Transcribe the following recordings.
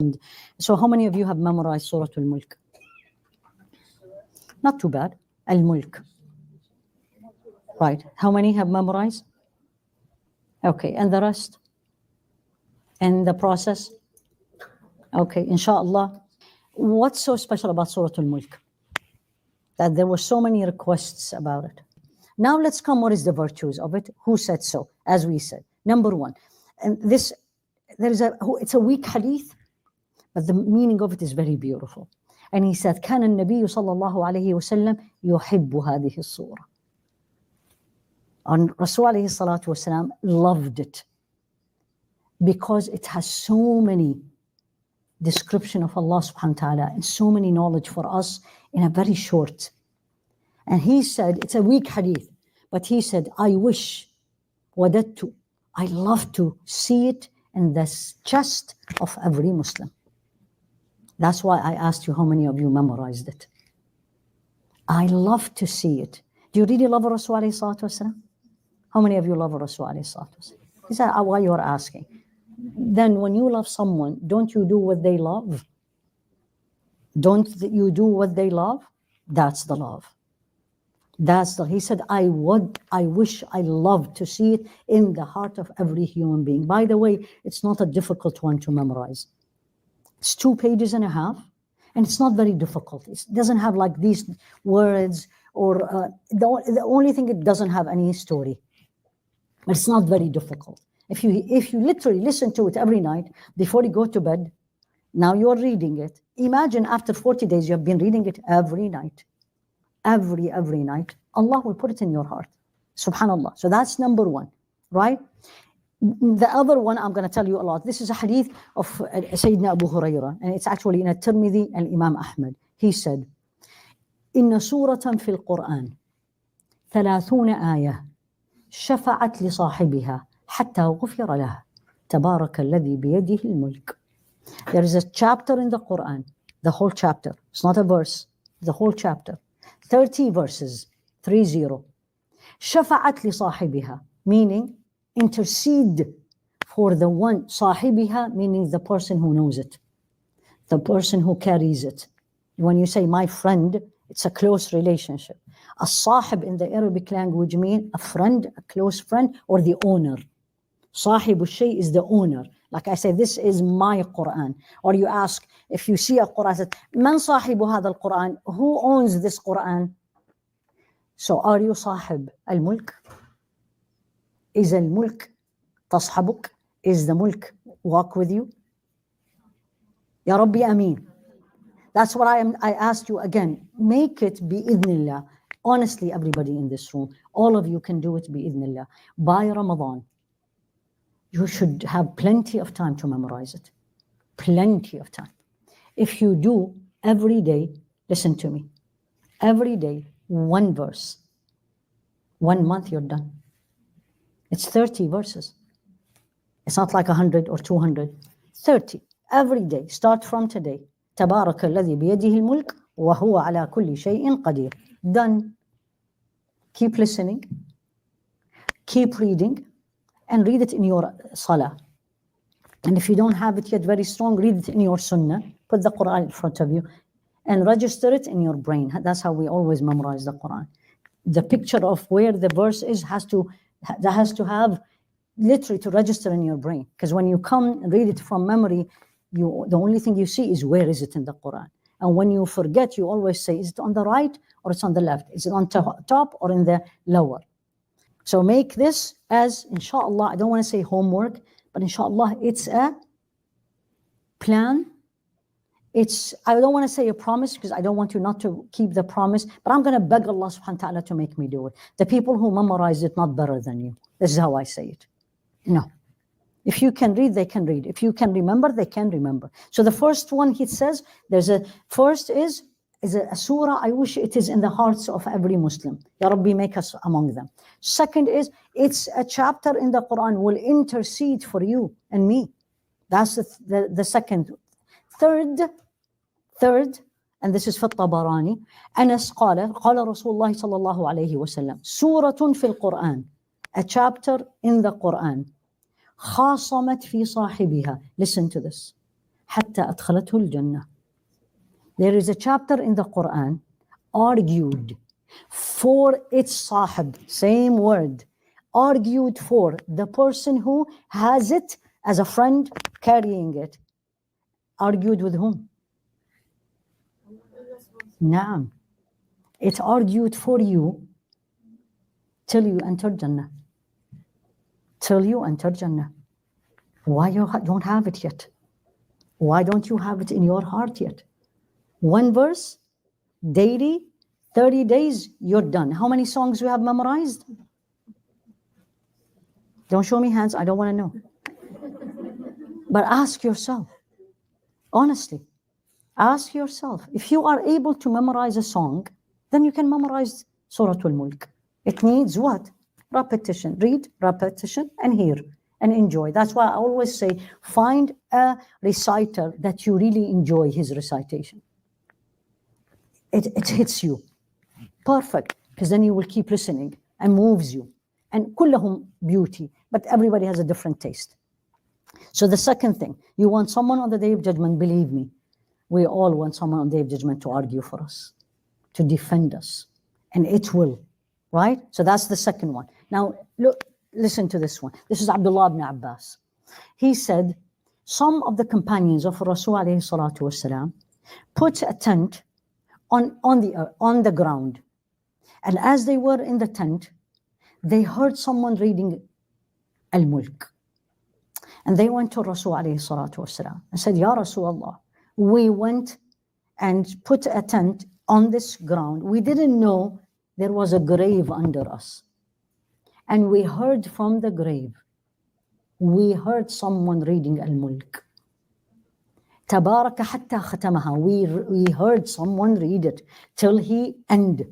So how many of you have memorized Surah Al-Mulk? Not too bad. Al-Mulk. Right. How many have memorized? Okay. And the rest? And the process? Okay. Inshallah. What's so special about Surah Al-Mulk? That there were so many requests about it. Now let's come, what is the virtues of it? Who said so? As we said. Number one. And this, it's a weak hadith, but the meaning of it is very beautiful. And he said, كان النبي صلى الله عليه وسلم يحب هذه الصورة. And Rasul عليه الصلاة والسلام loved it because it has so many description of Allah subhanahu wa ta'ala and so many knowledge for us in a very short. And he said, it's a weak hadith, but he said, I wish, وددت, I love to see it in the chest of every Muslim. That's why I asked you how many of you memorized it. I love to see it. Do you really love Rasul alayhi salatu wasalam? How many of you love Rasul alayhi salatu wasalam? Is that why you are asking? Then when you love someone, don't you do what they love? Don't you do what they love? That's the love. He said, I wish, I love to see it in the heart of every human being. By the way, it's not a difficult one to memorize. It's 2.5 pages, and it's not very difficult. It doesn't have like these words or the only thing, it doesn't have any story. But it's not very difficult. If you literally listen to it every night before you go to bed, now you're reading it. Imagine after 40 days you have been reading it every night. Every night, Allah will put it in your heart. Subhanallah. So that's number one, right? The other one, I'm going to tell you a lot. This is a hadith of Sayyidina Abu Hurairah, and it's actually in At-Tirmidhi and Imam Ahmad. He said, إن سورة في القرآن 30 آية شفعت لصاحبها حتى غفر له تبارك الذي بيده الملك. There is a chapter in the Quran, the whole chapter. It's not a verse, the whole chapter. 30 verses, 30. شفعت لصاحبها, meaning intercede for the one, صاحبها, meaning the person who knows it, the person who carries it. When you say my friend, it's a close relationship. A sahib in the Arabic language means a friend, a close friend, or the owner. Sahib al-shay is the owner. Like I say, this is my Quran. Or you ask, if you see a Quran, says, Man sahibu hadha al-Quran? Who owns this Quran? So are you sahib al-mulk? Is al-mulk tashabuk? Is the mulk walk with you? Ya Rabbi Ameen. That's what I asked you again. Make it bi-idhnillah. Honestly, everybody in this room, all of you can do it bi-idhnillah. By Ramadan, you should have plenty of time to memorize it. Plenty of time. If you do every day, listen to me, every day, one verse, 1 month you're done. It's 30 verses. It's not like 100 or 200. 30 every day. Start from today. تبارك الذي بيده الملك وهو على كل شيء قدير. Done. Keep listening. Keep reading. And read it in your salah. And if you don't have it yet very strong, read it in your sunnah. Put the Quran in front of you and register it in your brain. That's how we always memorize the Quran. The picture of where the verse is has to have literally to register in your brain. Because when you come and read it from memory, the only thing you see is where is it in the Quran. And when you forget, you always say, is it on the right or it's on the left? Is it on top or in the lower? So make this as, inshallah, I don't want to say homework, but inshallah, it's a plan. I don't want to say a promise because I don't want you not to keep the promise, but I'm going to beg Allah subhanahu wa ta'ala to make me do it. The people who memorize it, not better than you. This is how I say it. No. If you can read, they can read. If you can remember, they can remember. So the first one, he says, first is a surah, I wish it is in the hearts of every Muslim. Ya Rabbi, make us among them. Second is, it's a chapter in the Quran will intercede for you and me. That's the second. Third, and this is في الطبراني, أنس قال رسول الله صلى الله عليه وسلم سورة في القرآن, a chapter in the Quran, خاصمت في صاحبها. Listen to this. حتى أدخلته الجنة. There is a chapter in the Quran argued for its sahib, same word, argued for the person who has it as a friend carrying it. Argued with whom? Naam. It argued for you till you enter Jannah. Till you enter Jannah. Why you don't have it yet? Why don't you have it in your heart yet? One verse, daily, 30 days, you're done. How many songs you have memorized? Don't show me hands, I don't want to know. But ask yourself, honestly, ask yourself, if you are able to memorize a song, then you can memorize Surah Al-Mulk. It needs what? Repetition. Read, repetition, and hear, and enjoy. That's why I always say, find a reciter that you really enjoy his recitation. It hits you. Perfect, because then you will keep listening and moves you. And kullahum beauty, but everybody has a different taste. So the second thing, you want someone on the Day of Judgment, believe me, we all want someone on the Day of Judgment to argue for us, to defend us, and it will, right? So that's the second one. Now, look, listen to this one. This is Abdullah ibn Abbas. He said, some of the companions of Rasul alayhi salatu wasalam put a tent on the ground. And as they were in the tent, they heard someone reading Al-Mulk. And they went to Rasul alayhi salatu wasalam and said, Ya Rasulullah, we went and put a tent on this ground. We didn't know there was a grave under us. And we heard from the grave, we heard someone reading Al-Mulk. Tabaraka hatta khatamaha. We heard someone read it till the end.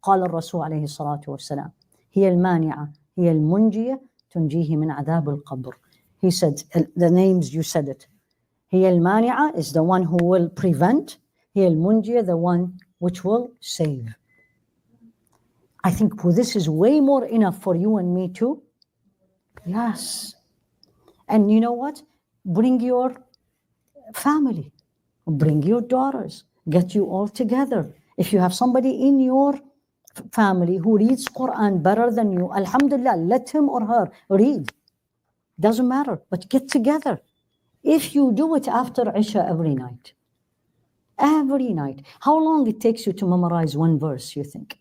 قال الرسول عليه الصلاة والسلام هي المانعة هي المنجية تنجيه من عذاب القبر. He said, the names you said it. هي المانعة is the one who will prevent. هي المنجية, the one which will save. I think this is way more enough for you and me too. Yes. And you know what? Bring your family, bring your daughters, get you all together. If you have somebody in your family who reads Quran better than you, alhamdulillah, let him or her read. Doesn't matter, but get together. If you do it after Isha every night, how long it takes you to memorize one verse, you think?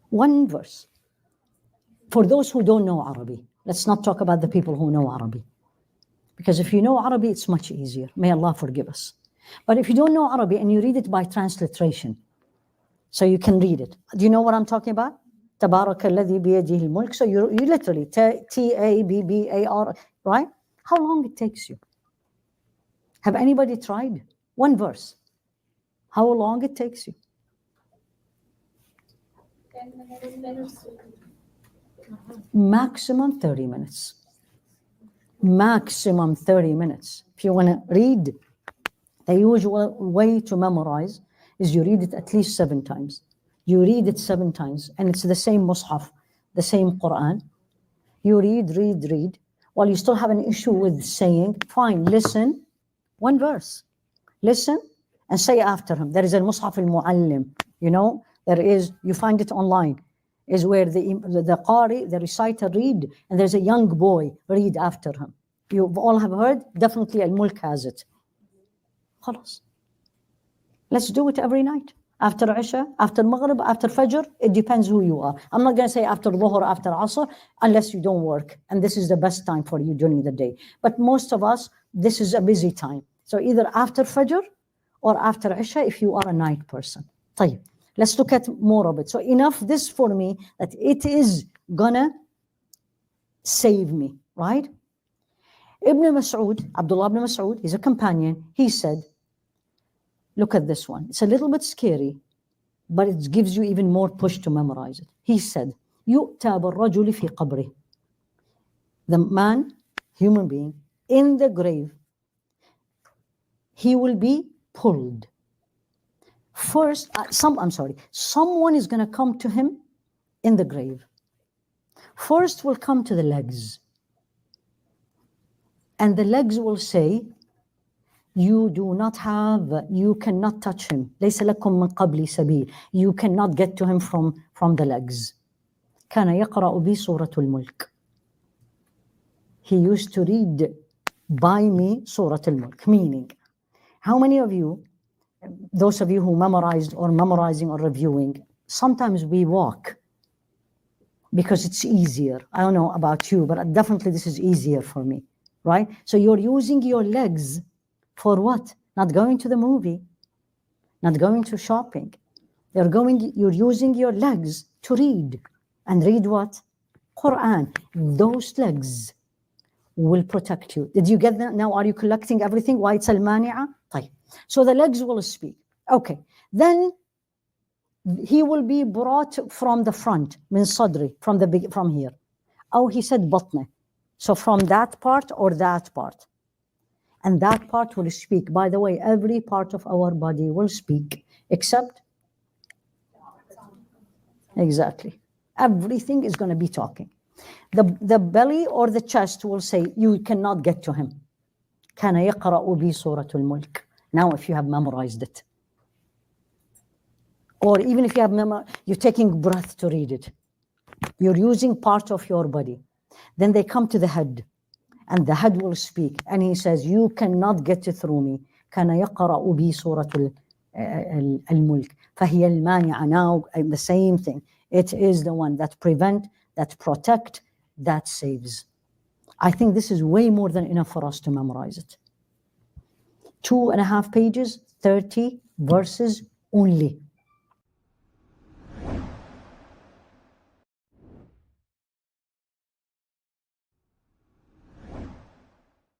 One verse. For those who don't know Arabic, let's not talk about the people who know Arabic. Because if you know Arabic, it's much easier. May Allah forgive us. But if you don't know Arabic and you read it by transliteration, so you can read it. Do you know what I'm talking about? تبارك الذي بيده الملك. So you literally, T-A-B-B-A-R, right? How long it takes you? Have anybody tried? One verse. How long it takes you? 10 minutes. Maximum 30 minutes. Maximum 30 minutes. If you want to read, the usual way to memorize is you read it at least 7 times. You read it 7 times, and it's the same mushaf, the same Quran. You read. While you still have an issue with saying, fine, listen, one verse. Listen and say after him. There is a mushaf al-muallim, you know, there is, you find it online, is where the qari, the reciter read, and there's a young boy read after him. You all have heard, definitely Al-Mulk has it. Khalas. Let's do it every night. After Isha, after Maghrib, after Fajr, it depends who you are. I'm not going to say after Dhuhr, after Asr, unless you don't work. And this is the best time for you during the day. But most of us, this is a busy time. So either after Fajr or after Isha if you are a night person. طيب. Let's look at more of it. So enough this for me that it is gonna save me, right? Abdullah ibn Mas'ud, he's a companion. He said, look at this one. It's a little bit scary, but it gives you even more push to memorize it. He said, يُؤْتَى بِالرَّجُلِ فِي قَبْرِهِ. The man, human being, in the grave, he will be pulled. First, someone is going to come to him in the grave. First will come to the legs. And the legs will say, you cannot touch him. ليس لكم من قبل سبيل. You cannot get to him from the legs. كان يقرأ بي سورة الملك. He used to read by me Surah Al-Mulk, meaning, how many of you, those of you who memorized or memorizing or reviewing, sometimes we walk because it's easier. I don't know about you, but definitely this is easier for me, right? So you're using your legs for what? Not going to the movie, not going to shopping. You're using your legs to read. And read what? Quran. Those legs will protect you. Did you get that? Now, are you collecting everything? Why it's al-mani'a? طيب. So the legs will speak. Okay. Then he will be brought from the front, min sadri, from here. Oh, he said batne. So from that part or that part. And that part will speak. By the way, every part of our body will speak, except? Exactly. Everything is going to be talking. The belly or the chest will say, you cannot get to him. كان يقرأ بي سورة الملك. Now, if you have memorized it. Or even if you have you're taking breath to read it. You're using part of your body. Then they come to the head. And the head will speak. And he says, you cannot get through me. كان يقرأ بي سورة الملك. فهي المانعة. Now, the same thing. It is the one that prevent, that protect, that saves. I think this is way more than enough for us to memorize it. 2.5 pages, 30 verses only.